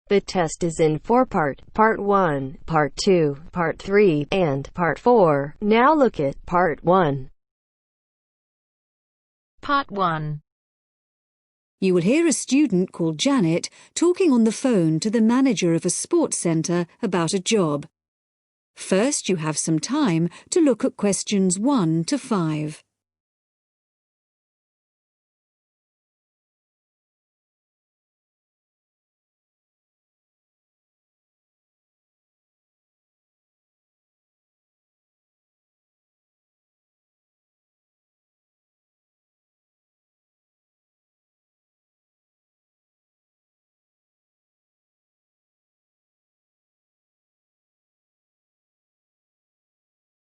The test is in 4 parts: Part 1, Part 2, Part 3, and Part 4. Now look at Part 1. Part 1. You will hear a student called Janet talking on the phone to the manager of a sports centre about a job. First, you have some time to look at questions 1 to 5.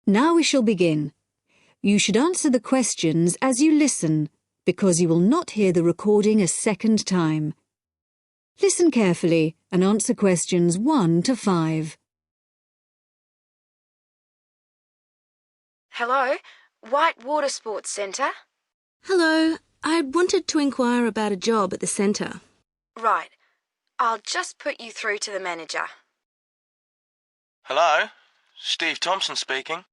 Now we shall begin. You should answer the questions as you listen, because you will not hear the recording a second time. Listen carefully and answer questions 1 to 5. Hello, White Water Sports Centre? Hello, I wanted to inquire about a job at the centre. Right, I'll just put you through to the manager. Hello, Steve Thompson speaking.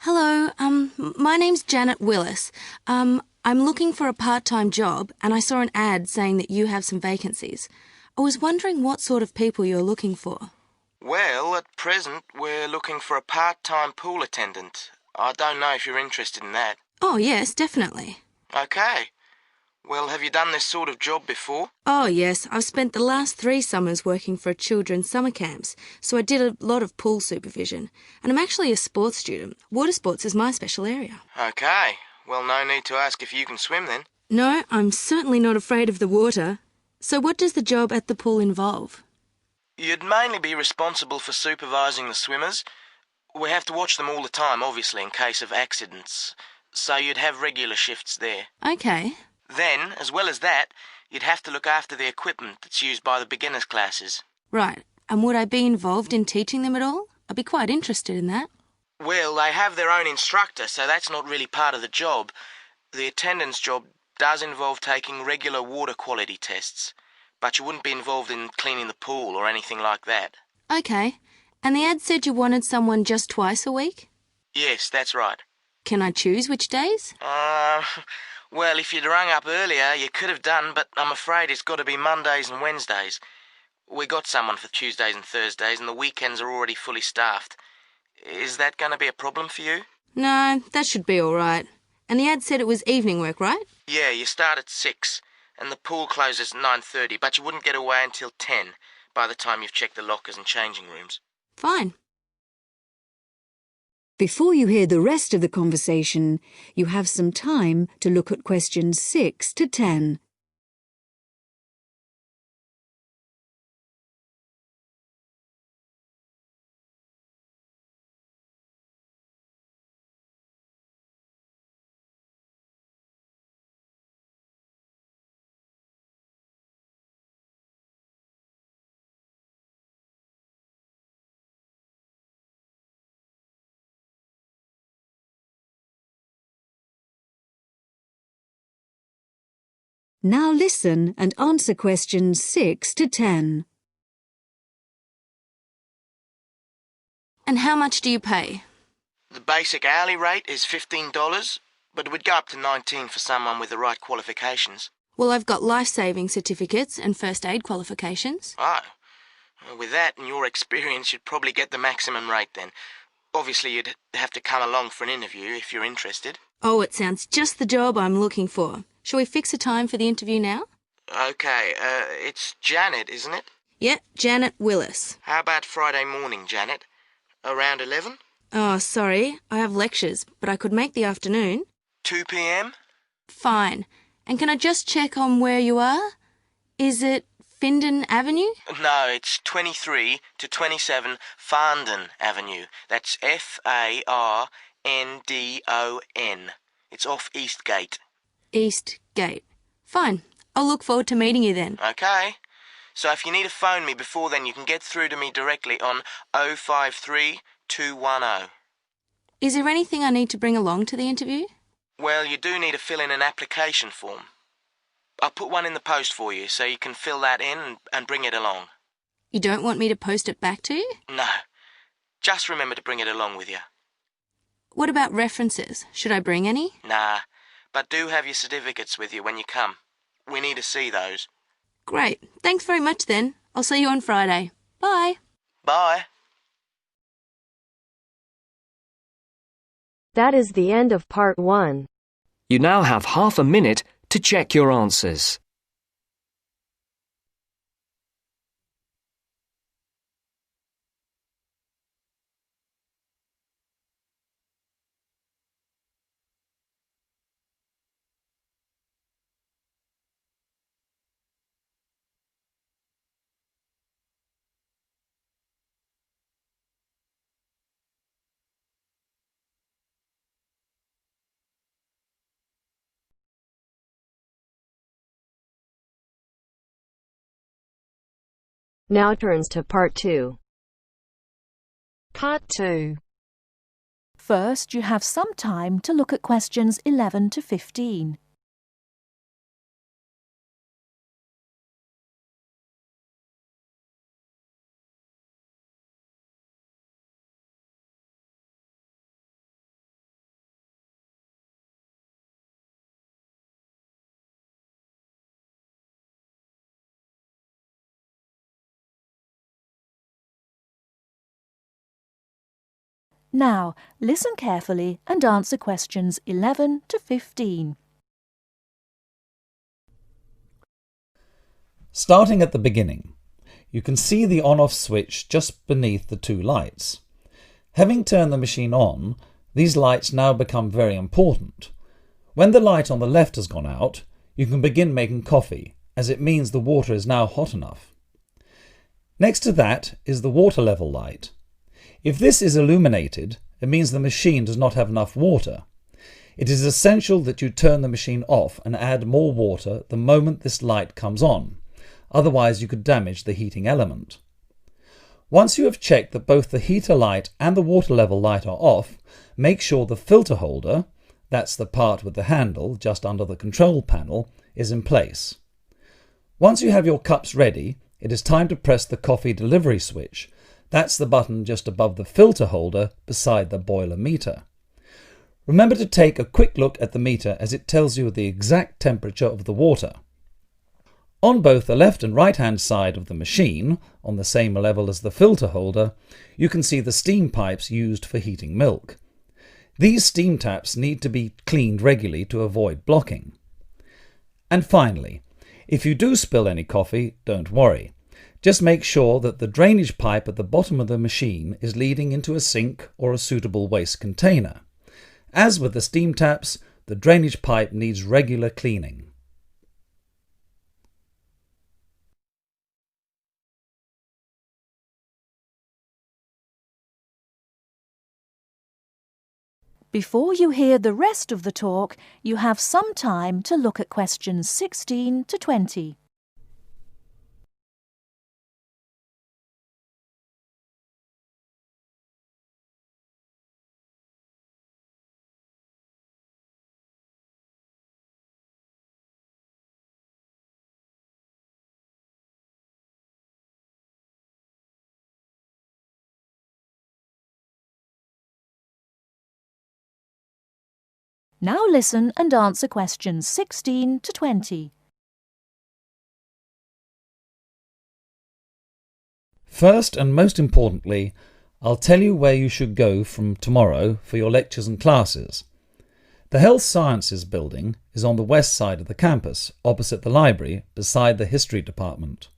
Hello, my name's Janet Willis. I'm looking for a part-time job and I saw an ad saying that you have some vacancies. I was wondering what sort of people you're looking for. Well, at present, we're looking for a part-time pool attendant. I don't know if you're interested in that. Oh, yes, definitely. Okay. Well, have you done this sort of job before? Oh, yes, I've spent the last 3 summers working for children's summer camps, so I did a lot of pool supervision. And I'm actually a sports student. Water sports is my special area. Okay. Well, no need to ask if you can swim then. No, I'm certainly not afraid of the water. So what does the job at the pool involve? You'd mainly be responsible for supervising the swimmers. We have to watch them all the time, obviously, in case of accidents. So you'd have regular shifts there. Okay. Then, as well as that, you'd have to look after the equipment that's used by the beginners classes. Right. And would I be involved in teaching them at all? I'd be quite interested in that. Well, they have their own instructor, so that's not really part of the job. The attendance job does involve taking regular water quality tests, but you wouldn't be involved in cleaning the pool or anything like that. Okay. And the ad said you wanted someone just twice a week? Yes, that's right. Can I choose which days? Well, if you'd rung up earlier, you could have done, but I'm afraid it's got to be Mondays and Wednesdays. We got someone for Tuesdays and Thursdays, and the weekends are already fully staffed. Is that going to be a problem for you? No, that should be all right. And the ad said it was evening work, right? Yeah, you start at 6, and the pool closes at 9:30, but you wouldn't get away until 10 by the time you've checked the lockers and changing rooms. Fine. Before you hear the rest of the conversation, you have some time to look at questions 6 to 10. Now listen and answer questions 6 to 10. And how much do you pay? The basic hourly rate is $15, but it would go up to $19 for someone with the right qualifications. Well, I've got life-saving certificates and first aid qualifications. Oh, with that and your experience, you'd probably get the maximum rate then. Obviously, you'd have to come along for an interview if you're interested. Oh, it sounds just the job I'm looking for. Shall we fix a time for the interview now? Okay, it's Janet, isn't it? Yeah, Janet Willis. How about Friday morning, Janet? Around 11? Oh, sorry, I have lectures, but I could make the afternoon. 2 p.m? Fine. And can I just check on where you are? Is it Findon Avenue? No, it's 23 to 27 Farndon Avenue. That's Farndon. It's off Eastgate. East Gate. Fine. I'll look forward to meeting you then. Okay. So if you need to phone me before then, you can get through to me directly on 053 210. Is there anything I need to bring along to the interview? Well, you do need to fill in an application form. I'll put one in the post for you so you can fill that in and bring it along. You don't want me to post it back to you? No. Just remember to bring it along with you. What about references? Should I bring any? Nah, but do have your certificates with you when you come. We need to see those. Great. Thanks very much then. I'll see you on Friday. Bye. Bye. That is the end of part 1. You now have half a minute to check your answers. Now turns to part 2. Part 2. First, you have some time to look at questions 11 to 15. Now, listen carefully and answer questions 11 to 15. Starting at the beginning, you can see the on-off switch just beneath the two lights. Having turned the machine on, these lights now become very important. When the light on the left has gone out, you can begin making coffee, as it means the water is now hot enough. Next to that is the water level light. If this is illuminated, it means the machine does not have enough water. It is essential that you turn the machine off and add more water the moment this light comes on, otherwise you could damage the heating element. Once you have checked that both the heater light and the water level light are off, make sure the filter holder, that's the part with the handle just under the control panel, is in place. Once you have your cups ready, it is time to press the coffee delivery switch. That's the button just above the filter holder beside the boiler meter. Remember to take a quick look at the meter as it tells you the exact temperature of the water. On both the left and right hand side of the machine, on the same level as the filter holder, you can see the steam pipes used for heating milk. These steam taps need to be cleaned regularly to avoid blocking. And finally, if you do spill any coffee, don't worry. Just make sure that the drainage pipe at the bottom of the machine is leading into a sink or a suitable waste container. As with the steam taps, the drainage pipe needs regular cleaning. Before you hear the rest of the talk, you have some time to look at questions 16 to 20. Now listen and answer questions 16 to 20. First and most importantly, I'll tell you where you should go from tomorrow for your lectures and classes. The Health Sciences building is on the west side of the campus, opposite the library, beside the History department.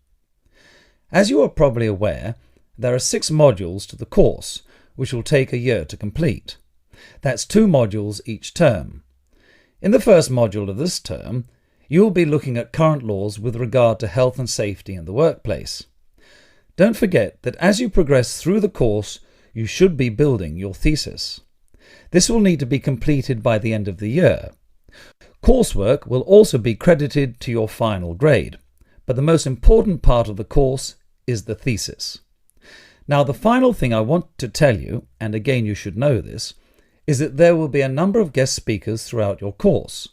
As you are probably aware, there are 6 modules to the course, which will take a year to complete. That's 2 modules each term. In the first module of this term, you will be looking at current laws with regard to health and safety in the workplace. Don't forget that as you progress through the course, you should be building your thesis. This will need to be completed by the end of the year. Coursework will also be credited to your final grade, but the most important part of the course is the thesis. Now, the final thing I want to tell you, and again you should know this, is that there will be a number of guest speakers throughout your course.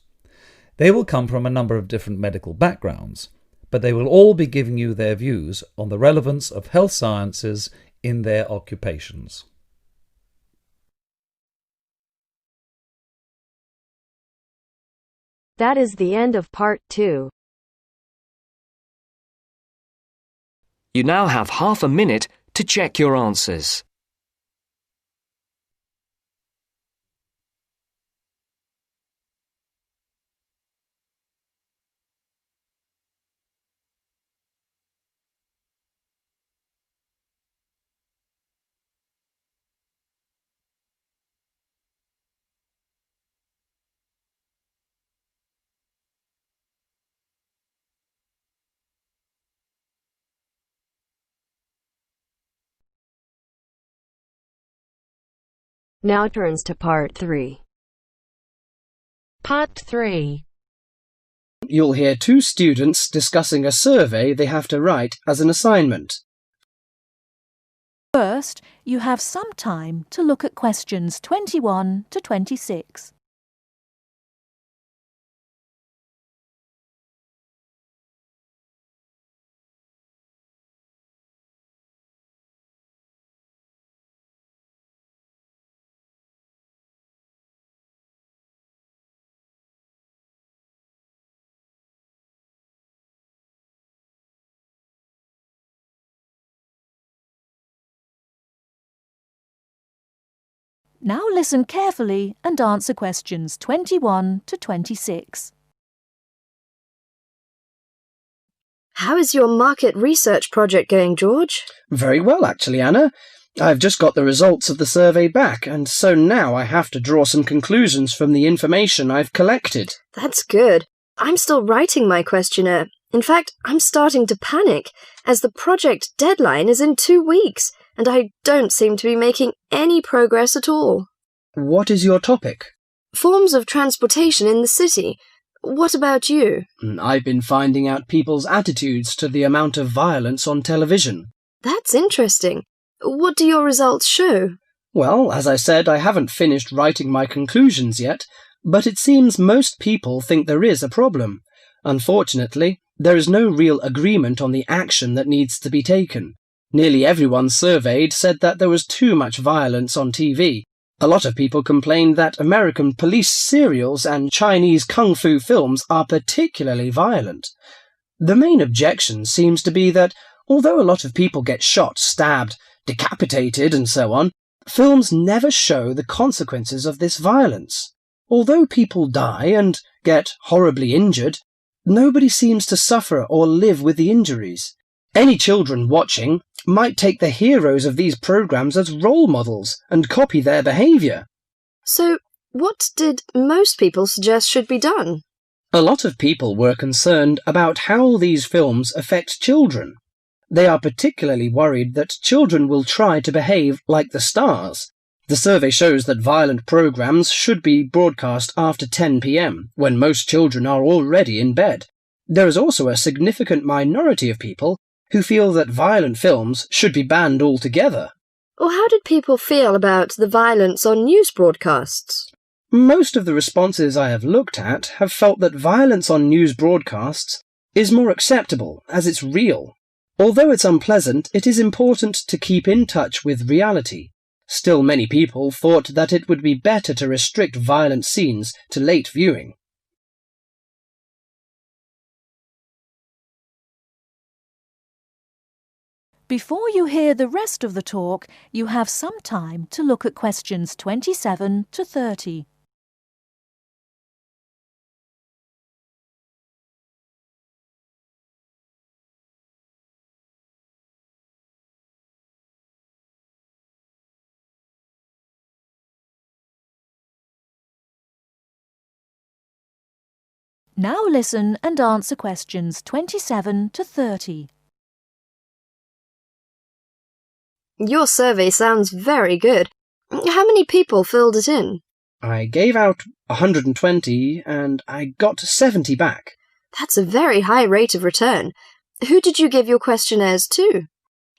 They will come from a number of different medical backgrounds, but they will all be giving you their views on the relevance of health sciences in their occupations. That is the end of part 2. You now have half a minute to check your answers. Now turns to part 3. Part 3. You'll hear two students discussing a survey they have to write as an assignment. First, you have some time to look at questions 21 to 26. Now listen carefully and answer questions 21 to 26. How is your market research project going, George? Very well, actually, Anna. I've just got the results of the survey back, and so now I have to draw some conclusions from the information I've collected. That's good. I'm still writing my questionnaire. In fact, I'm starting to panic, as the project deadline is in 2 weeks, and I don't seem to be making any progress at all. What is your topic? Forms of transportation in the city. What about you? I've been finding out people's attitudes to the amount of violence on television. That's interesting. What do your results show? Well, as I said, I haven't finished writing my conclusions yet, but it seems most people think there is a problem. Unfortunately, there is no real agreement on the action that needs to be taken. Nearly everyone surveyed said that there was too much violence on TV. A lot of people complained that American police serials and Chinese kung fu films are particularly violent. The main objection seems to be that, although a lot of people get shot, stabbed, decapitated and so on, films never show the consequences of this violence. Although people die and get horribly injured, nobody seems to suffer or live with the injuries. Any children watching might take the heroes of these programs as role models and copy their behaviour. So, what did most people suggest should be done? A lot of people were concerned about how these films affect children. They are particularly worried that children will try to behave like the stars. The survey shows that violent programs should be broadcast after 10 p.m, when most children are already in bed. There is also a significant minority of people who feel that violent films should be banned altogether. Or how did people feel about the violence on news broadcasts? Most of the responses I have looked at have felt that violence on news broadcasts is more acceptable, as it's real. Although it's unpleasant, it is important to keep in touch with reality. Still, many people thought that it would be better to restrict violent scenes to late viewing. Before you hear the rest of the talk, you have some time to look at questions 27 to 30. Now listen and answer questions 27 to 30. Your survey sounds very good. How many people filled it in? I gave out 120 and I got 70 back. That's a very high rate of return. Who did you give your questionnaires to?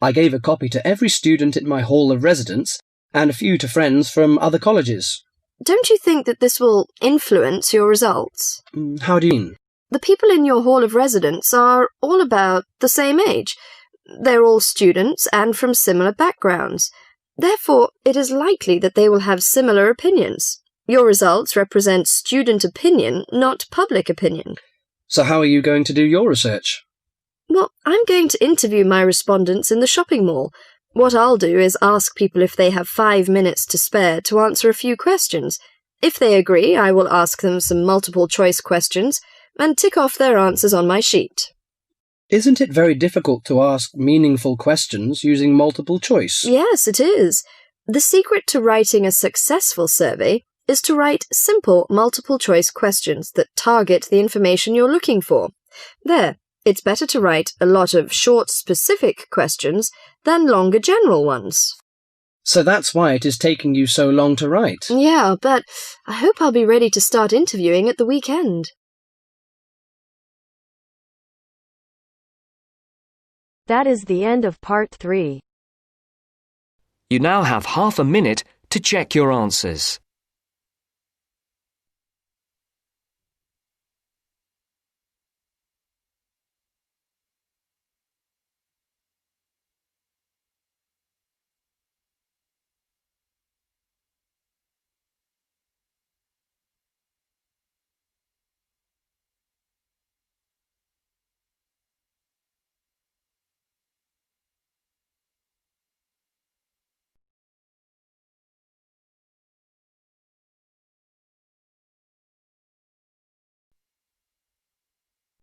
I gave a copy to every student in my hall of residence and a few to friends from other colleges. Don't you think that this will influence your results? How do you mean? The people in your hall of residence are all about the same age. They're all students and from similar backgrounds. Therefore, it is likely that they will have similar opinions. Your results represent student opinion, not public opinion. So how are you going to do your research? Well, I'm going to interview my respondents in the shopping mall. What I'll do is ask people if they have 5 minutes to spare to answer a few questions. If they agree, I will ask them some multiple-choice questions and tick off their answers on my sheet. Isn't it very difficult to ask meaningful questions using multiple choice? Yes, it is. The secret to writing a successful survey is to write simple multiple-choice questions that target the information you're looking for. There, it's better to write a lot of short, specific questions than longer general ones. So that's why it is taking you so long to write. Yeah, but I hope I'll be ready to start interviewing at the weekend. That is the end of part 3. You now have half a minute to check your answers.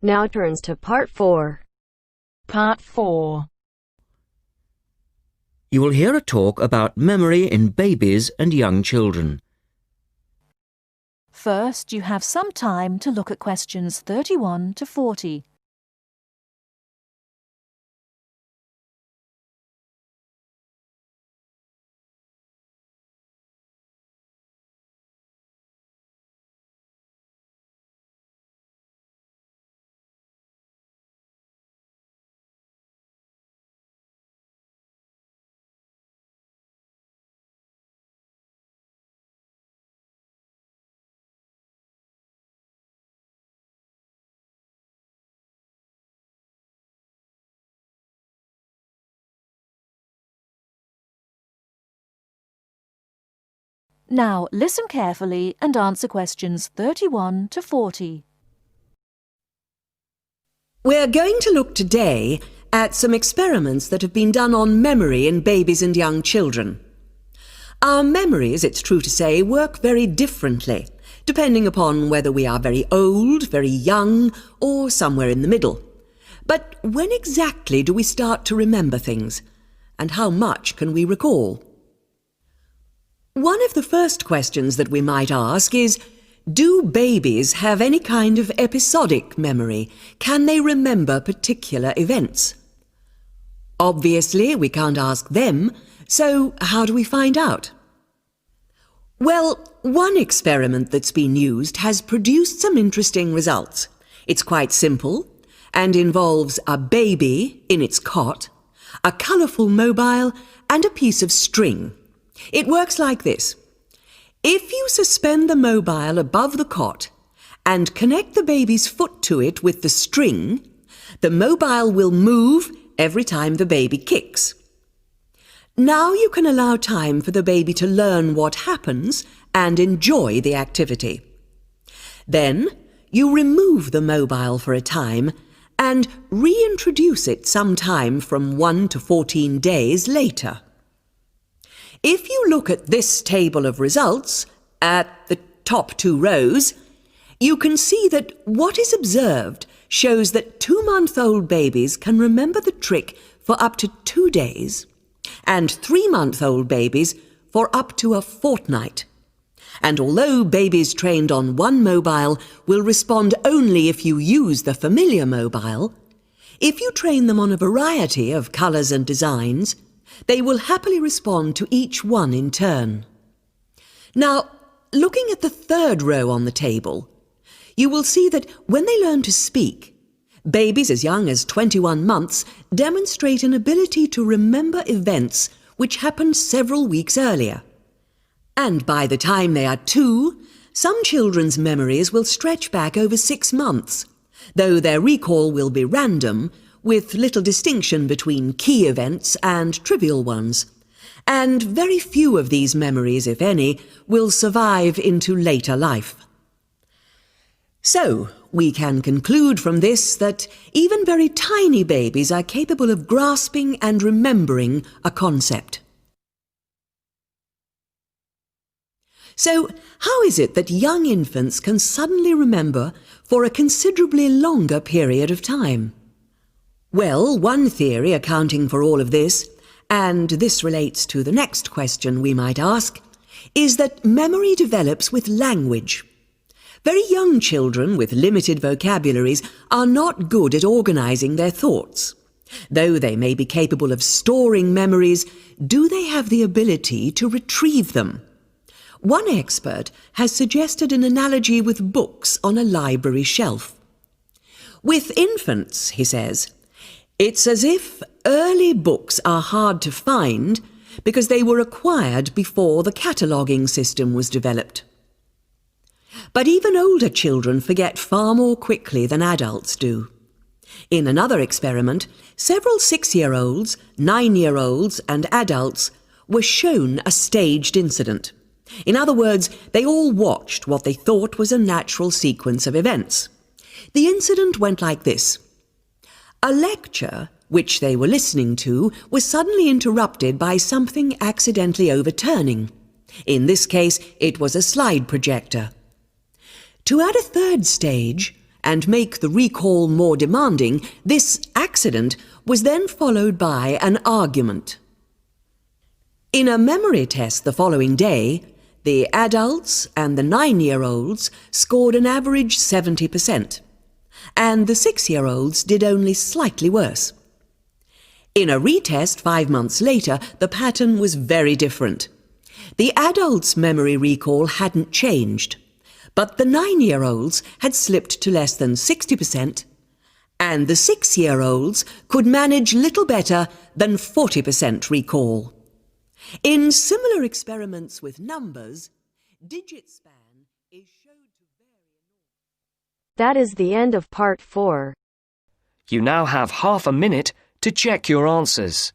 Now turns to part 4. Part 4. You will hear a talk about memory in babies and young children. First, you have some time to look at questions 31 to 40. Now listen carefully and answer questions 31 to 40. We're going to look today at some experiments that have been done on memory in babies and young children. Our memories, it's true to say, work very differently, depending upon whether we are very old, very young, or somewhere in the middle. But when exactly do we start to remember things? And how much can we recall? One of the first questions that we might ask is, do babies have any kind of episodic memory? Can they remember particular events? Obviously, we can't ask them, so how do we find out? Well, one experiment that's been used has produced some interesting results. It's quite simple and involves a baby in its cot, a colourful mobile, and a piece of string. It works like this. If you suspend the mobile above the cot and connect the baby's foot to it with the string, the mobile will move every time the baby kicks. Now you can allow time for the baby to learn what happens and enjoy the activity. Then you remove the mobile for a time and reintroduce it sometime from 1 to 14 days later. If you look at this table of results, at the top 2 rows, you can see that what is observed shows that 2-month-old babies can remember the trick for up to 2 days, and 3-month-old babies for up to a fortnight. And although babies trained on one mobile will respond only if you use the familiar mobile, if you train them on a variety of colours and designs, they will happily respond to each one in turn. Now, looking at the 3rd row on the table, you will see that when they learn to speak, babies as young as 21 months demonstrate an ability to remember events which happened several weeks earlier. And by the time they are 2, some children's memories will stretch back over 6 months, though their recall will be random, with little distinction between key events and trivial ones, and very few of these memories, if any, will survive into later life. So, we can conclude from this that even very tiny babies are capable of grasping and remembering a concept. So, how is it that young infants can suddenly remember for a considerably longer period of time? Well, one theory accounting for all of this, and this relates to the next question we might ask, is that memory develops with language. Very young children with limited vocabularies are not good at organizing their thoughts. Though they may be capable of storing memories, do they have the ability to retrieve them? One expert has suggested an analogy with books on a library shelf. With infants, he says, it's as if early books are hard to find because they were acquired before the cataloguing system was developed. But even older children forget far more quickly than adults do. In another experiment, several 6-year-olds, 9-year-olds, and adults were shown a staged incident. In other words, they all watched what they thought was a natural sequence of events. The incident went like this. A lecture, which they were listening to, was suddenly interrupted by something accidentally overturning. In this case, it was a slide projector. To add a third stage, and make the recall more demanding, this accident was then followed by an argument. In a memory test the following day, the adults and the 9-year-olds scored an average 70%, and the 6-year-olds did only slightly worse. In a retest 5 months later, the pattern was very different. The adults' memory recall hadn't changed, but the 9-year-olds had slipped to less than 60%, and the 6-year-olds could manage little better than 40% recall. In similar experiments with numbers, digit span is shown to vary. That is the end of part 4. You now have half a minute to check your answers.